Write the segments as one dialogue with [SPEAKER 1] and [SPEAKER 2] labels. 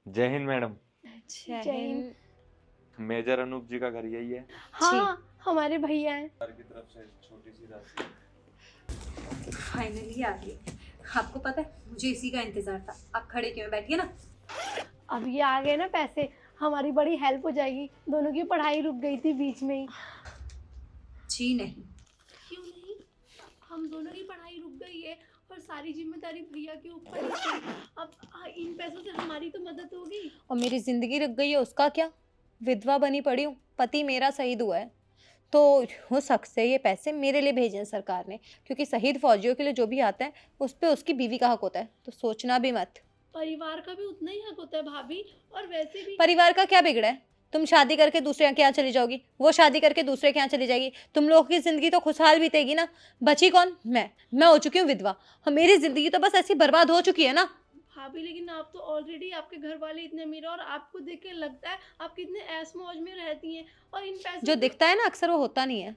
[SPEAKER 1] जय हिंद मैडम।
[SPEAKER 2] जय
[SPEAKER 3] जय
[SPEAKER 2] हिंद।
[SPEAKER 3] हिंद।
[SPEAKER 1] मेजर अनूप जी का घर यही है।
[SPEAKER 3] हाँ, हमारे भैया हैं।
[SPEAKER 1] सरकार की तरफ से छोटी सी राशि।
[SPEAKER 2] फाइनली आ गए। आपको पता है मुझे इसी का इंतजार था। आप खड़े क्यों हैं? बैठिए ना।
[SPEAKER 3] अब ये आ गए ना पैसे, हमारी बड़ी हेल्प हो जाएगी। दोनों की पढ़ाई रुक गई थी बीच में ही।
[SPEAKER 2] जी नहीं।
[SPEAKER 3] क्यों नहीं? हम दोनों की पढ़ाई रुक गई है और सारी जिम्मेदारी भैया के ऊपर ही थी। अब इन पैसों से हमारी तो मदद होगी।
[SPEAKER 2] और मेरी जिंदगी रुक गई है उसका क्या? विधवा बनी पड़ी हूँ, पति मेरा शहीद हुआ है, तो उस हक से ये पैसे मेरे लिए भेजे हैं सरकार ने, क्योंकि शहीद फौजियों के लिए जो भी आता है उस पे उसकी बीवी का हक होता है, तो सोचना भी मत।
[SPEAKER 3] परिवार का भी उतना ही हक होता है भाभी। और वैसे भी
[SPEAKER 2] परिवार का क्या बिगड़ा है? तुम शादी करके दूसरे के यहाँ चली जाओगी, वो शादी करके दूसरे के यहाँ चली जाएगी, तुम लोगों की जिंदगी तो खुशहाल बीतेगी ना। बची कौन? मैं हो चुकी हूँ विधवा, और मेरी जिंदगी तो बस ऐसी बर्बाद हो चुकी है ना।
[SPEAKER 3] भाभी, लेकिन आप तो ऑलरेडी, आपके घर वाले इतने अमीर हैं और आपको देख के लगता है आप कितने ऐश मौज में रहती हैं। और इन पैसों
[SPEAKER 2] जो दिखता है ना अक्सर वो होता नहीं है।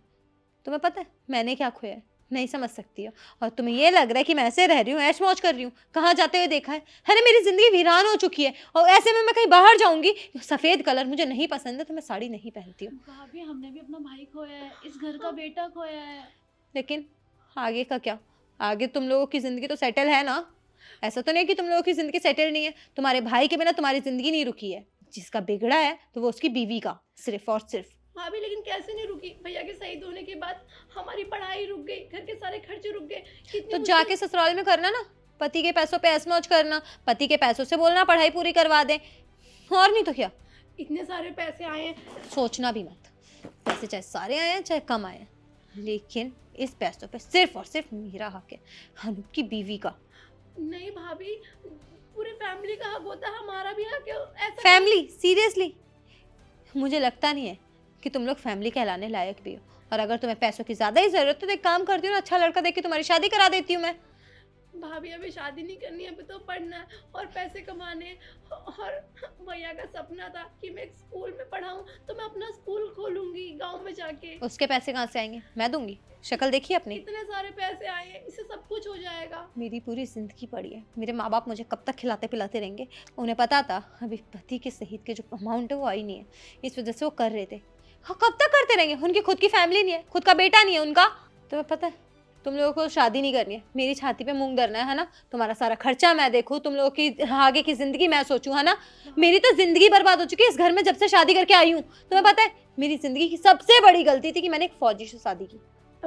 [SPEAKER 2] तुम्हें पता है मैंने क्या खोया है? नहीं समझ सकती हो। और तुम्हें ये लग रहा है कि मैं ऐसे रह रही हूँ, ऐश मौज कर रही हूँ। कहाँ जाते हुए देखा है? अरे मेरी जिंदगी वीरान हो चुकी है, और ऐसे में मैं कहीं बाहर जाऊंगी, सफेद कलर मुझे नहीं पसंद है, तो मैं साड़ी नहीं पहनती हूँ।
[SPEAKER 3] भाभी, हमने भी अपना भाई खोया है, इस घर का बेटा खोया है।
[SPEAKER 2] लेकिन आगे का क्या? आगे तुम लोगों की जिंदगी तो सेटल है ना। ऐसा तो नहीं कि तुम लोगों की जिंदगी सेटल नहीं है। तुम्हारे भाई के बिना तुम्हारी जिंदगी नहीं रुकी है। जिसका बिगड़ा है तो वो उसकी बीवी का, सिर्फ और सिर्फ।
[SPEAKER 3] भाभी, लेकिन कैसे नहीं रुकी? भैया के शहीद होने के बाद हमारी पढ़ाई रुक गई, घर के सारे खर्चे रुक गए।
[SPEAKER 2] तो जाके ससुराल में करना ना, पति के पैसों पे ऐश मौज करना, पति के पैसों से बोलना पढ़ाई पूरी करवा दें, और नहीं तो क्या।
[SPEAKER 3] इतने सारे पैसे आए हैं।
[SPEAKER 2] सोचना भी मत। पैसे चाहे सारे आए हैं चाहे कम आए हैं, लेकिन इस पैसों पे सिर्फ और सिर्फ मेरा हक है, अनूप की बीवी का।
[SPEAKER 3] नहीं भाभी, पूरी फैमिली का हक होता है, हमारा भी हक है। ऐसा
[SPEAKER 2] फैमिली? सीरियसली? मुझे लगता नहीं है कि तुम लोग फैमिली कहलाने लायक भी हो। और अगर तुम्हें पैसों की ज्यादा ही जरूरत है तो एक काम करती हूँ ना, अच्छा लड़का देख के तुम्हारी शादी करा देती हूँ मैं।
[SPEAKER 3] भाभी, अभी शादी नहीं करनी है, अभी तो पढ़ना है और पैसे कमाने हैं। और भैया का सपना था कि मैं एक स्कूल में पढ़ाऊं, तो मैं अपना स्कूल खोलूंगी गांव में जाके।
[SPEAKER 2] उसके पैसे कहाँ से आएंगे? मैं दूंगी। शक्ल देखी अपनी?
[SPEAKER 3] इतने सारे पैसे आए हैं, इससे सब कुछ हो जाएगा।
[SPEAKER 2] मेरी पूरी जिंदगी पड़ी है, मेरे माँ बाप मुझे कब तक खिलाते पिलाते रहेंगे? उन्हें पता था अभी पति के शहीद के जो अमाउंट है वो आई नहीं है, इस वजह से वो कर रहे थे। हाँ, कब तक करते रहेंगे? उनकी खुद की फैमिली नहीं है, खुद का बेटा नहीं है उनका। तुम्हें पता है तुम लोगों को शादी नहीं करनी है, मेरी छाती पे मूंग धरना है ना। तुम्हारा सारा खर्चा मैं देखूं, तुम लोगों की आगे की जिंदगी मैं सोचूं, है ना। मेरी तो जिंदगी बर्बाद हो चुकी है इस घर में जब से शादी करके आई हूँ। तुम्हें पता है मेरी जिंदगी की सबसे बड़ी गलती थी कि मैंने एक फौजी से शादी की।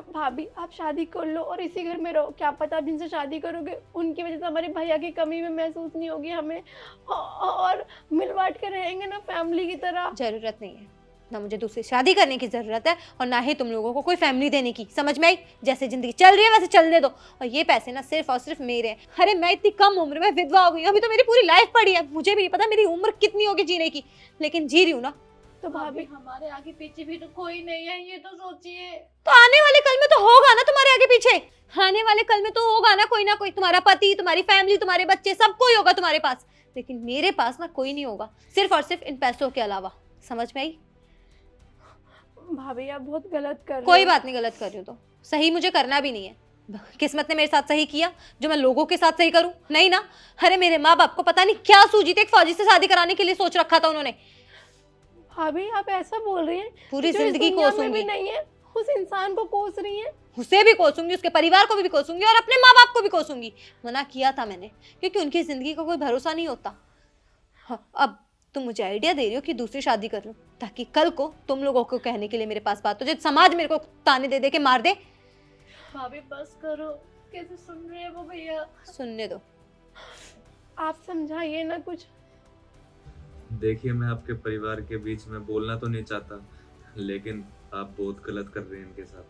[SPEAKER 3] भाभी, आप शादी कर लो और इसी घर में रहो। क्या पता आप जिनसे शादी करोगे उनकी वजह से हमारे भैया की कमी में महसूस नहीं होगी हमें, और मिल बांट के रहेंगे ना फैमिली की तरह।
[SPEAKER 2] जरूरत नहीं है ना मुझे दूसरी शादी करने की जरूरत है, और ना ही तुम लोगों को कोई फैमिली देने की। समझ में आई? जैसे जिंदगी चल रही है वैसे चलने दो, और ये पैसे ना सिर्फ और सिर्फ मेरे हैं। अरे मैं इतनी कम उम्र में विधवा हो गई हूं, अभी तो मेरी पूरी लाइफ पड़ी है, मुझे भी नहीं पता मेरी उम्र कितनी होगी जीने की, लेकिन जी रही हूँ ना।
[SPEAKER 3] तो भाभी, हमारे आगे पीछे भी तो कोई नहीं है, ये तो सोचिए।
[SPEAKER 2] तो आने वाले कल में तो होगा ना तुम्हारे आगे पीछे, आने वाले कल में तो होगा ना कोई ना कोई। तुम्हारा पति, तुम्हारी फैमिली, तुम्हारे बच्चे, सब कोई होगा तुम्हारे पास, लेकिन मेरे पास ना कोई नहीं होगा, सिर्फ और सिर्फ इन पैसों के अलावा। समझ में आई?
[SPEAKER 3] भाभी, आप बहुत गलत कर रहे हो।
[SPEAKER 2] कोई बात नहीं, गलत कर रही हूँ तो सही मुझे करना भी नहीं है। किस्मत ने मेरे साथ सही किया जो मैं लोगों के साथ सही करूं? नहीं ना। अरे मेरे माँ बाप को पता नहीं क्या सूझी थी, एक फौजी से शादी कराने के लिए सोच रखा था उन्होंने।
[SPEAKER 3] भाभी, आप ऐसा बोल रही हैं
[SPEAKER 2] पूरी
[SPEAKER 3] जो इस
[SPEAKER 2] जिंदगी
[SPEAKER 3] दुनिया में
[SPEAKER 2] कोसूंगी।
[SPEAKER 3] भी नहीं है, उस इंसान को कोस रही हैं।
[SPEAKER 2] उसे भी कोसूंगी, उसके परिवार को भी कोसूंगी, और अपने माँ बाप को भी कोसूंगी। मना किया था मैंने, क्योंकि उनकी जिंदगी का कोई भरोसा नहीं होता। हाँ, अब तुम मुझे आइडिया दे रही हो कि दूसरी शादी कर लूं, ताकि कल को तुम लोगों को कहने के लिए मेरे पास बात हो जाए, समाज मेरे को ताने दे दे के मार दे।
[SPEAKER 3] भाभी, बस करो। कैसे सुन रहे हैं वो भैया?
[SPEAKER 2] सुनने दो।
[SPEAKER 3] आप समझाइए ना कुछ।
[SPEAKER 1] देखिए, मैं आपके परिवार के बीच में बोलना तो नहीं चाहता, लेकिन आप बहुत गलत कर रहे हैं इनके साथ।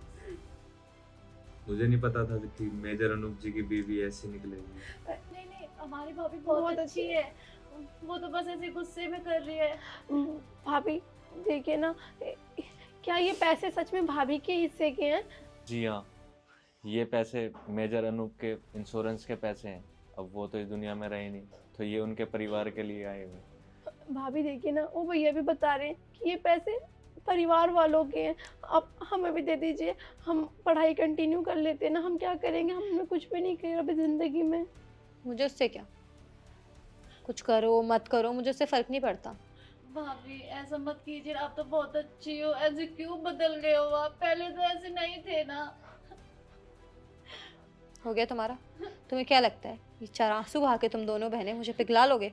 [SPEAKER 1] मुझे नहीं पता था कि मेजर अनूप जी की बीवी ऐसी निकलेगी।
[SPEAKER 3] नहीं नहीं, हमारी भाभी बहुत अच्छी है। वो तो बस ऐसे गुस्से में कर रही है। भाभी, देखिए ना, क्या ये पैसे सच में भाभी के हिस्से के हैं?
[SPEAKER 1] जी हाँ, ये पैसे मेजर अनूप के इंश्योरेंस के पैसे हैं। अब वो तो इस दुनिया में रहे नहीं, तो ये उनके परिवार के लिए आए हुए।
[SPEAKER 3] भाभी, देखिए ना, वो भैया भी बता रहे हैं कि ये पैसे परिवार वालों के हैं। आप हमें भी दे दीजिए, हम पढ़ाई कंटिन्यू कर लेते हैं ना। हम क्या करेंगे? हमने कुछ भी नहीं किया अभी जिंदगी में।
[SPEAKER 2] मुझे उससे क्या? कुछ करो मत करो मुझे उससे फर्क नहीं पड़ता।
[SPEAKER 4] भाभी ऐसा मत कीजिए, आप तो बहुत अच्छी हो, ऐसे क्यों बदल गए हो आप? पहले तो ऐसे नहीं थे ना।
[SPEAKER 2] हो गया तुम्हारा? तुम्हें क्या लगता है ये 4 आंसू बहा के तुम दोनों बहनें मुझे पिघला लोगे?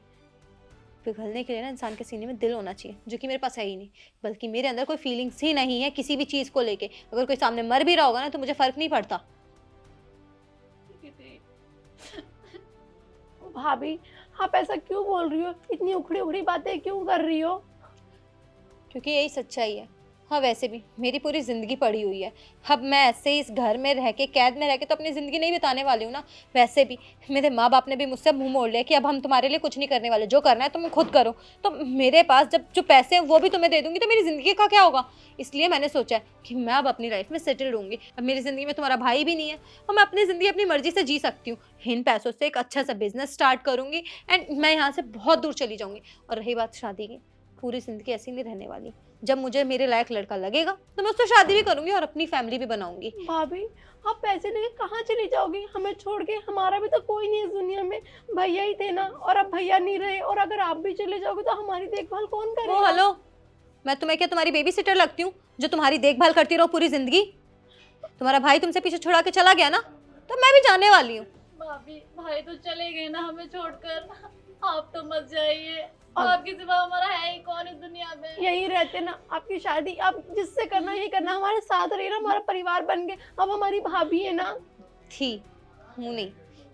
[SPEAKER 2] पिघलने के लिए ना इंसान के सीने में दिल होना चाहिए, जो कि मेरे पास है ही नहीं। बल्कि मेरे अंदर कोई फीलिंग्स ही नहीं है किसी भी चीज़ को लेके। अगर कोई सामने मर भी रहा होगा ना तो मुझे फर्क नहीं पड़ता।
[SPEAKER 3] भाभी आप ऐसा क्यों बोल रही हो, इतनी उखड़ी उखड़ी बातें क्यों कर रही हो?
[SPEAKER 2] क्योंकि यही सच्चाई है। हाँ वैसे भी मेरी पूरी ज़िंदगी पड़ी हुई है। अब मैं ऐसे ही इस घर में रह के कैद में रह के तो अपनी ज़िंदगी नहीं बिताने वाली हूँ ना। वैसे भी मेरे माँ बाप ने भी मुझसे मुंह मोड़ लिया कि अब हम तुम्हारे लिए कुछ नहीं करने वाले, जो करना है तुम खुद करो। तो मेरे पास जब जो पैसे हैं वो भी तुम्हें दे दूंगी तो मेरी ज़िंदगी का क्या होगा? इसलिए मैंने सोचा है कि मैं अब अपनी लाइफ में सेटल रहूँगी। अब मेरी ज़िंदगी में तुम्हारा भाई भी नहीं है और मैं अपनी ज़िंदगी अपनी मर्जी से जी सकती हूँ। इन पैसों से एक अच्छा सा बिजनेस स्टार्ट करूँगी एंड मैं यहाँ से बहुत दूर चली जाऊँगी। और रही बात शादी की, पूरी ज़िंदगी ऐसी नहीं रहने वाली। जब मुझे मेरे लायक लड़का लगेगा तो मैं उससे शादी भी करूंगी और अपनी फैमिली भी बनाऊंगी।
[SPEAKER 3] भाभी आप पैसे लेके कहाँ चली जाओगी हमें छोड़ के? हमारा भी तो कोई नहीं है इस दुनिया में, भैया ही थे ना, और अब भैया नहीं रहे, और अगर आप भी चले जाओगे तो हमारी देखभाल कौन
[SPEAKER 2] ओ
[SPEAKER 3] करेगा?
[SPEAKER 2] हेलो, मैं तुम्हें क्या तुम्हारी बेबी सिटर लगती हूँ जो तुम्हारी देखभाल करती रहो पूरी जिंदगी? तुम्हारा भाई तुमसे पीछे छुड़ा के चला गया ना, तो मैं भी जाने वाली हूँ।
[SPEAKER 4] भाभी भाई तो चले गए ना हमें छोड़कर, आप तो मत जाइए। आपके सिवा हमारा है ही कौन इस दुनिया में?
[SPEAKER 3] यही रहते ना, आपकी शादी आप जिससे करना यही करना, हमारे साथ रही ना, हमारा परिवार बन गए। अब हमारी भाभी है ना।
[SPEAKER 2] थी हूँ नहीं।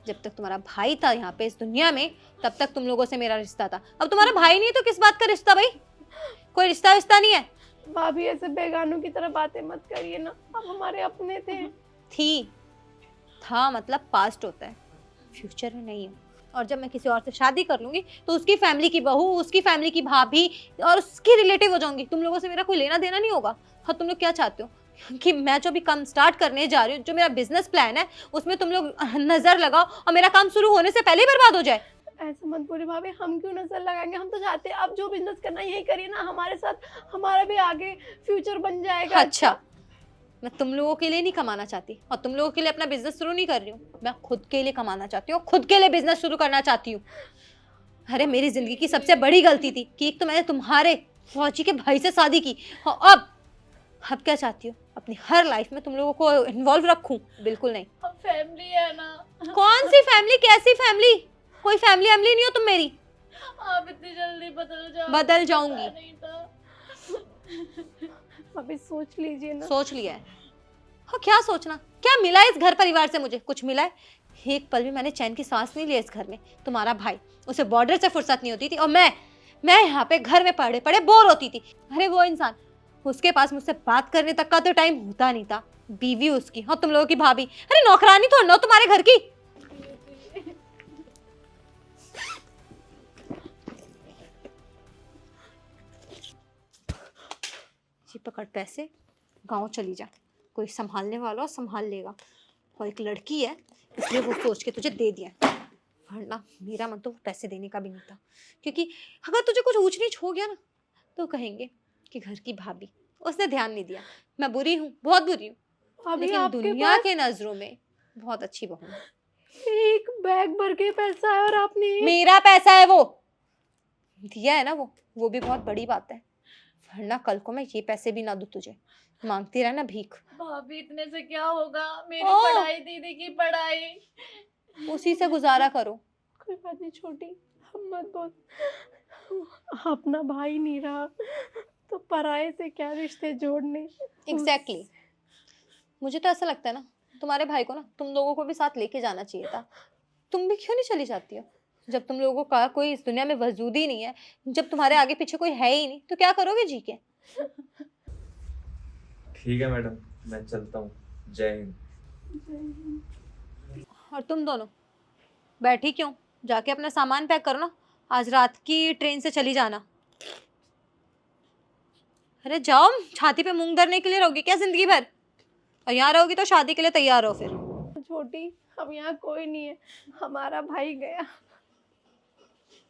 [SPEAKER 2] जब तक तुम्हारा भाई था यहाँ पे इस दुनिया में तब तक तुम लोगों से मेरा रिश्ता था। अब तुम्हारा भाई नहीं है तो किस बात का रिश्ता भाई? कोई रिश्ता विश्ता नहीं है।
[SPEAKER 3] भाभी ऐसे बेगानों की तरह बातें मत करिए ना, आप हमारे अपने थे।
[SPEAKER 2] थी था मतलब पास्ट होता है, फ्यूचर में नहीं है। और जब मैं किसी और से शादी कर लूंगी तो उसकी फैमिली की बहू, उसकी फैमिली की भाभी और उसकी रिलेटिव हो जाऊंगी। तुम लोगों से मेरा कोई लेना देना नहीं होगा। हाँ तुम लोग क्या चाहते हो कि मैं जो भी काम स्टार्ट करने जा रही हूँ, जो मेरा बिजनेस प्लान है उसमें तुम लोग नजर लगाओ और मेरा काम शुरू होने से पहले ही बर्बाद हो जाए?
[SPEAKER 3] ऐसे मत बोले भाभी, हम क्यों नजर लगाएंगे? हम तो चाहते हैं आप जो बिजनेस करना यही करिए ना हमारे साथ, हमारा भी आगे फ्यूचर बन जाएगा।
[SPEAKER 2] अच्छा, मैं तुम लोगों के लिए नहीं कमाना चाहती और तुम लोगों के लिए अपना बिजनेस शुरू नहीं कर रही हूँ। मैं खुद के लिए कमाना चाहती हूँ, खुद के लिए बिजनेस शुरू करना चाहती हूँ। अरे मेरी जिंदगी की सबसे बड़ी गलती थी कि एक तो मैंने तुम्हारे फौजी के भाई से शादी की और अब क्या चाहती हो? अपनी हर लाइफ में तुम लोगों को इन्वॉल्व रखूं? बिल्कुल नहीं।
[SPEAKER 4] हम फैमिली है ना।
[SPEAKER 2] कौन सी फैमिली, कैसी फैमिली? कोई फैमिली वैमिली नहीं हो तुम मेरी।
[SPEAKER 4] आप इतनी जल्दी बदल जाओ?
[SPEAKER 2] बदल जाऊंगी।
[SPEAKER 4] नहीं था।
[SPEAKER 3] अभी सोच लीजिए ना।
[SPEAKER 2] सोच लिया है। हाँ क्या सोचना? क्या मिला है इस घर परिवार से? मुझे कुछ मिला है? एक पल भी मैंने चैन की सांस नहीं लिया इस घर में। तुम्हारा भाई, उसे बॉर्डर से फुर्सत नहीं होती थी और मैं यहाँ पे घर में पड़े पड़े बोर होती थी। अरे वो इंसान, उसके पास मुझसे बात करने तक का तो टाइम होता नहीं था। बीवी उसकी और तुम लोगों की भाभी, अरे नौकरानी थोड़ी ना हो तुम्हारे घर की। ये पकड़ पैसे, गांव चली जा, कोई संभालने वाला हो संभाल लेगा। और एक लड़की है इसलिए वो सोच के तुझे दे दिया, वरना मेरा मन तो वो पैसे देने का भी नहीं था। क्योंकि अगर तुझे कुछ ऊंच नीच हो गया ना तो कहेंगे कि घर की भाभी, उसने ध्यान नहीं दिया। मैं बुरी हूँ, बहुत बुरी हूँ,
[SPEAKER 3] अभी
[SPEAKER 2] लेकिन
[SPEAKER 3] आपके
[SPEAKER 2] दुनिया
[SPEAKER 3] पास
[SPEAKER 2] के नजरों में बहुत अच्छी बहू हूँ।
[SPEAKER 3] एक बैग भर के पैसा है और आपने
[SPEAKER 2] मेरा पैसा है, वो दिया है ना, वो भी बहुत बड़ी बात है। वरना कल को मैं ये पैसे भी ना दूं तुझे, मांगती रहना भीख।
[SPEAKER 4] भाभी इतने से क्या होगा? मेरी
[SPEAKER 2] ओह!
[SPEAKER 4] पढ़ाई, दीदी की पढ़ाई।
[SPEAKER 2] उसी से गुजारा करो।
[SPEAKER 3] कोई बात नहीं छोटी, हम मत बोल, अपना भाई नहीं रहा तो पराये से क्या रिश्ते जोड़ने।
[SPEAKER 2] एग्जैक्टली मुझे तो ऐसा लगता है ना, तुम्हारे भाई को ना तुम लोगों को भी साथ लेके जाना चाहिए था। तुम भी क्यों नहीं चली जाती हो? जब तुम लोगों का कोई इस दुनिया में वजूद ही नहीं है, जब तुम्हारे आगे पीछे कोई है ही नहीं, तो क्या करोगे जी के?
[SPEAKER 1] ठीक है मैडम, मैं चलता हूँ। जय हिंद।
[SPEAKER 2] और तुम दोनों बैठी क्यों? जाके अपना सामान पैक करो ना, आज रात की ट्रेन से चली जाना। अरे जाओ, छाती पे मूंग धरने के लिए रहोगी क्या जिंदगी भर? और यहाँ रहोगी तो शादी के लिए तैयार रहो फिर।
[SPEAKER 3] छोटी, अब यहाँ कोई नहीं है, हमारा भाई गया।